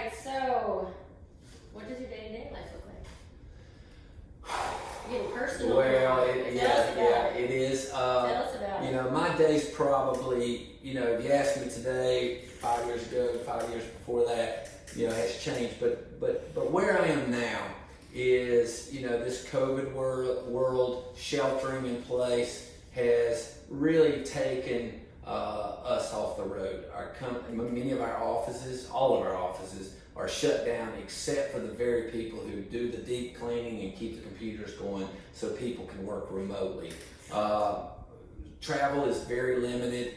right, so what does your day-to-day life look like? You're getting personal. Well, it is. Tell us about it. My day's probably, if you ask me today, 5 years ago, 5 years before that, has changed. But where I am now is, this COVID world sheltering in place has really taken us off the road. Many of our offices, all of our offices, are shut down except for the very people who do the deep cleaning and keep the computers going so people can work remotely. Travel is very limited,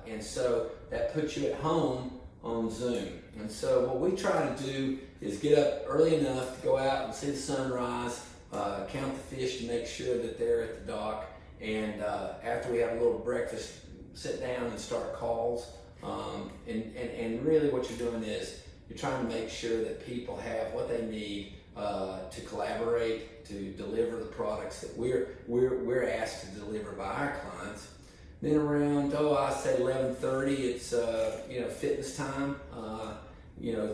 and so that puts you at home on Zoom. And so what we try to do is get up early enough to go out and see the sunrise, count the fish to make sure that they're at the dock, and after we have a little breakfast, sit down and start calls. And really what you're doing is you're trying to make sure that people have what they need to collaborate, to deliver the products that we're asked to deliver by our clients. Then around, I say 11:30, it's fitness time.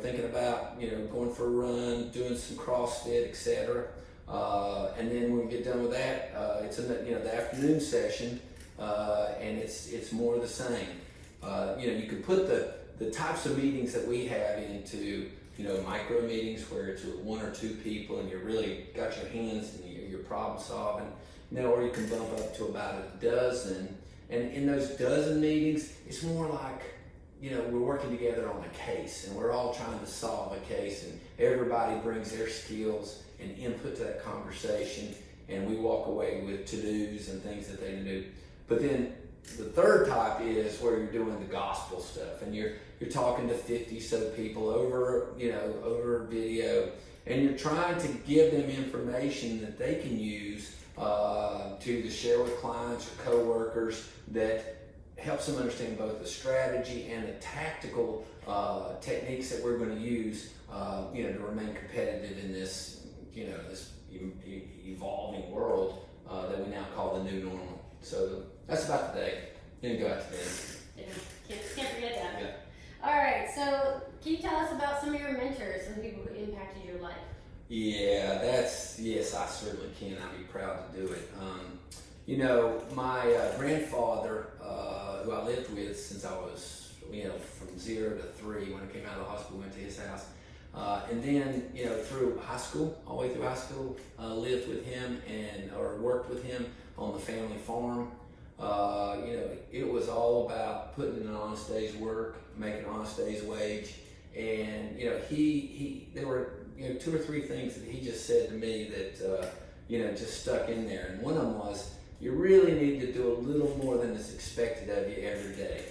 Thinking about going for a run, doing some CrossFit, etc. And then when we get done with that, it's in the afternoon session, and it's more of the same. You can put the types of meetings that we have into micro meetings where it's with one or two people and you really got your hands and you're problem solving. Or you can bump up to about a dozen. And in those dozen meetings, it's more like, we're working together on a case and we're all trying to solve a case, and everybody brings their skills and input to that conversation, and we walk away with to-dos and things that they do. But then the third type is where you're doing the gospel stuff, and you're talking to 50 so people over video, and you're trying to give them information that they can use to share with clients or coworkers that helps them understand both the strategy and the tactical techniques that we're going to use to remain competitive in this this evolving world that we now call the new normal. So that's about the day. Then go out to bed. Yeah, can't forget that. Yeah. All right, so can you tell us about some of your mentors, some people who impacted your life? Yeah, yes, I certainly can. I'd be proud to do it. My grandfather, who I lived with since I was, from 0 to 3, when I came out of the hospital, went to his house. And then, through high school, all the way through high school, lived with him or worked with him on the family farm. It was all about putting in an honest day's work, making an honest day's wage. And, there were, 2 or 3 things that he just said to me that, just stuck in there. And one of them was, you really need to do a little more than is expected of you every day.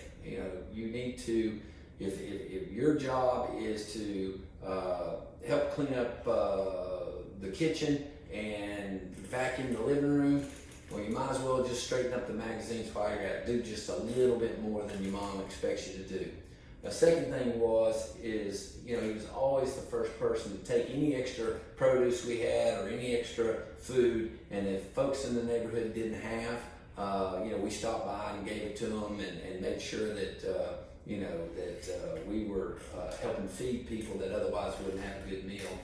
You need to, if your job is to help clean up the kitchen and vacuum the living room, well, you might as well just straighten up the magazines while you're at it. Do just a little bit more than your mom expects you to do. The second thing is he was always the first person to take any extra produce we had or any extra food, and if folks in the neighborhood didn't have, we stopped by and gave it to them and made sure that we were helping feed people that otherwise wouldn't have a good meal.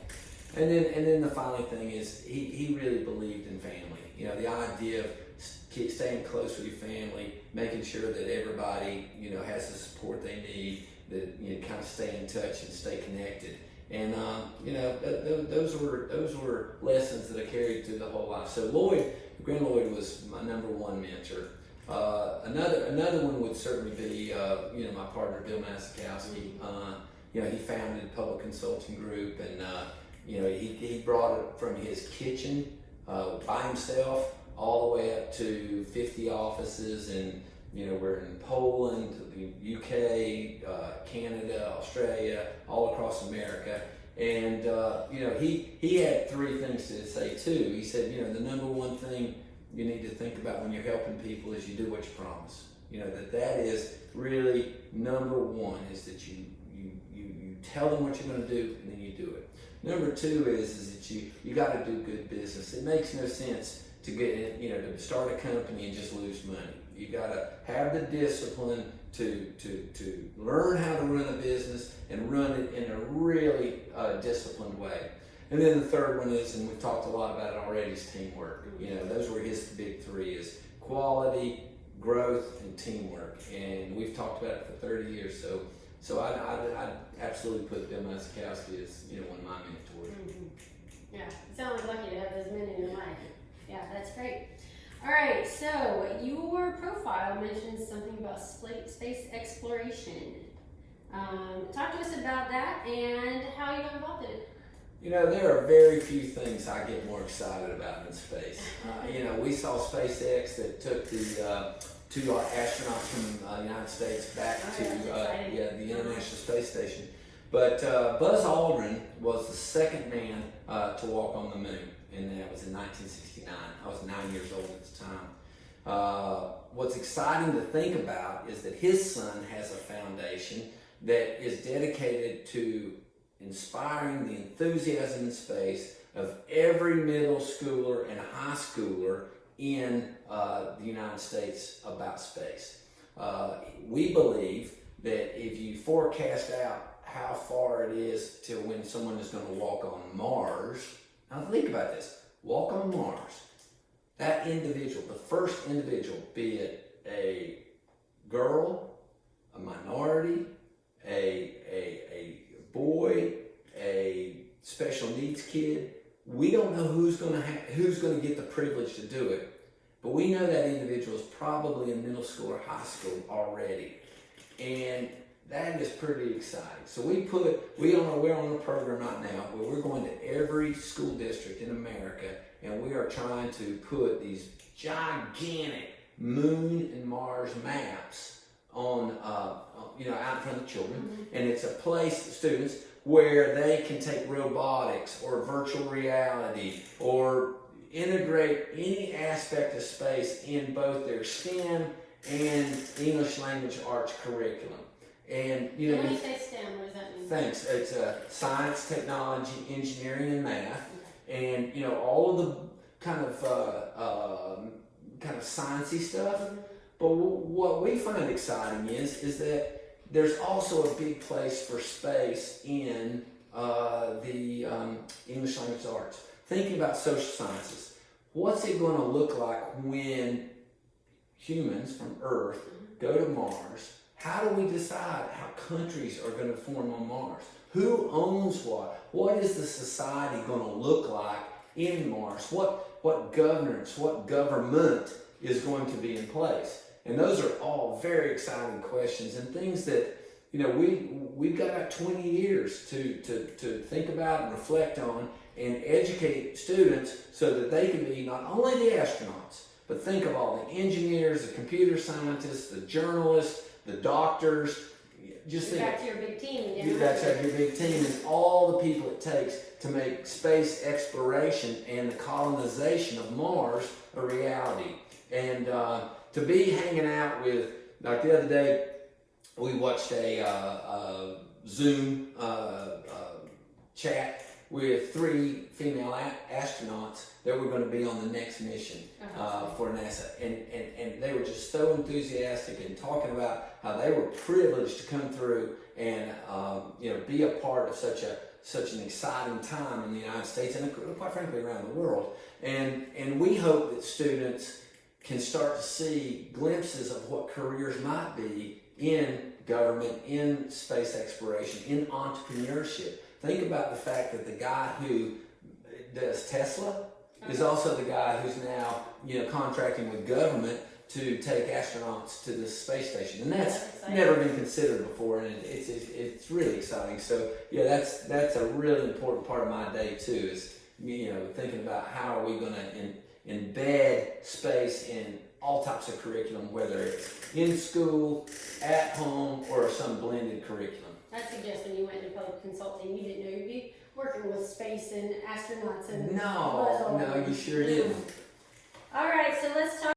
And then the final thing is he really believed in family. The idea of staying close with your family, making sure that everybody has the support they need, that kind of stay in touch and stay connected. And those were lessons that I carried through the whole life. So Grand Lloyd was my number one mentor. Another one would certainly be my partner Bill Masikowski. He founded Public Consulting Group, and he brought it from his kitchen by himself all the way up to 50 offices, and we're in Poland, the UK, Canada, Australia, all across America. And he had 3 things to say too. He said, the number one thing you need to think about when you're helping people is you do what you promise. That is really number one, is that you tell them what you're going to do and then you do it. Number 2 is that you got to do good business. It makes no sense to get to start a company and just lose money. You got to have the discipline to learn how to run a business and run it in a really disciplined way. And then the third one is, and we've talked a lot about it already, is teamwork. You know, those were his big three: is quality, growth, and teamwork. And we've talked about it for 30 years. So I'd absolutely put Bill Masikowski as, you know, one of my mentors. Yeah, you sound like lucky to have those men in your life. Yeah, that's great. All right, so your profile mentions something about space exploration. Talk to us about that and how you got involved in it. You know, there are very few things I get more excited about than space. You know, we saw SpaceX that took the two astronauts from the United States back to the International Space Station. But Buzz Aldrin was the second man to walk on the moon, and that was in 1969. I was 9 years old at the time. What's exciting to think about is that his son has a foundation that is dedicated to inspiring the enthusiasm in space of every middle schooler and high schooler in the United States about space. We believe that if you forecast out how far it is to when someone is going to walk on Mars, now think about this, walk on Mars, that individual, the first individual, be it a girl, a minority, a boy, a special needs kid, we don't know who's going to get the privilege to do it, but we know that individual is probably in middle school or high school already, and that is pretty exciting. So we're on a program right now where we're going to every school district in America, and we are trying to put these gigantic Moon and Mars maps on out in front of the children, and it's a place, students, where they can take robotics or virtual reality or integrate any aspect of space in both their STEM and English language arts curriculum. And you know, when you say STEM, what does that mean? Thanks. It's science, technology, engineering, and math, and you know, all of the kind of sciencey stuff. But what we find exciting is that there's also a big place for space in the English language arts. Thinking about social sciences, what's it going to look like when humans from Earth go to Mars? How do we decide how countries are going to form on Mars? Who owns what? What is the society going to look like in Mars? What governance, what government is going to be in place? And those are all very exciting questions and things that, you know, we've got about 20 years to think about and reflect on and educate students so that they can be not only the astronauts, but think of all the engineers, the computer scientists, the journalists, the doctors. Just think back to your big team again. That's your big team and all the people it takes to make space exploration and the colonization of Mars a reality. And to be hanging out with, like the other day, we watched a Zoom chat with 3 female astronauts that were going to be on the next mission for NASA. And they were just so enthusiastic and talking about how they were privileged to come through and be a part of such an exciting time in the United States and quite frankly around the world. And we hope that students can start to see glimpses of what careers might be in government, in space exploration, in entrepreneurship. Think about the fact that the guy who does Tesla is also the guy who's now, contracting with government to take astronauts to the space station, and that's never been considered before, and it's really exciting. So yeah, that's a really important part of my day too. Is thinking about how are we going to embed space in all types of curriculum, whether it's in school, at home, or some blended curriculum. I'd suggest when you went into public consulting, you didn't know you'd be working with space and astronauts and No, you sure didn't. All right, so let's talk.